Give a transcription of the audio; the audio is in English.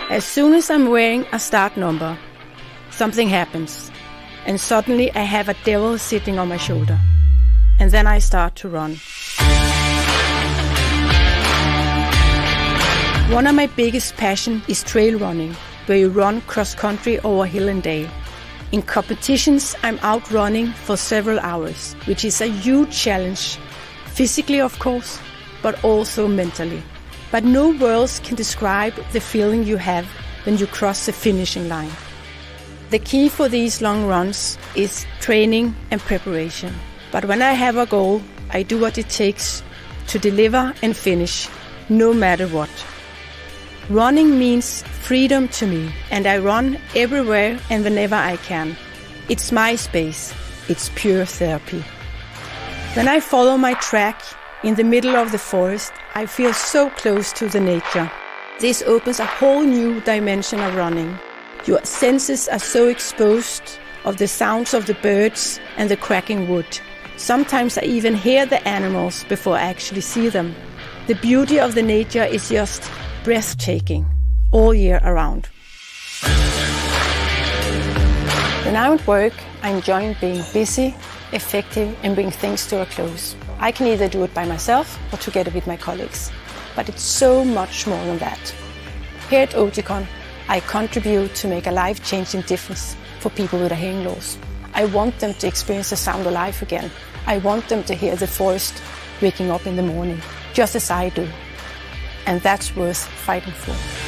As soon as I'm wearing a start number, something happens, and suddenly I have a devil sitting on my shoulder. And then I start to run. One of my biggest passions is trail running, where you run cross-country over hill and dale. In competitions, I'm out running for several hours, which is a huge challenge, physically of course, but also mentally. But no words can describe the feeling you have when you cross the finishing line. The key for these long runs is training and preparation. But when I have a goal, I do what it takes to deliver and finish, no matter what. Running means freedom to me, and I run everywhere and whenever I can. It's my space. It's pure therapy. When I follow my track in the middle of the forest, I feel so close to the nature. This opens a whole new dimension of running. Your senses are so exposed of the sounds of the birds and the cracking wood. Sometimes I even hear the animals before I actually see them. The beauty of the nature is just breathtaking all year around. When I'm at work, I enjoy being busy, effective, and bring things to a close. I can either do it by myself or together with my colleagues. But it's so much more than that. Here at Oticon, I contribute to make a life-changing difference for people with a hearing loss. I want them to experience the sound of life again. I want them to hear the forest waking up in the morning, just as I do. And that's worth fighting for.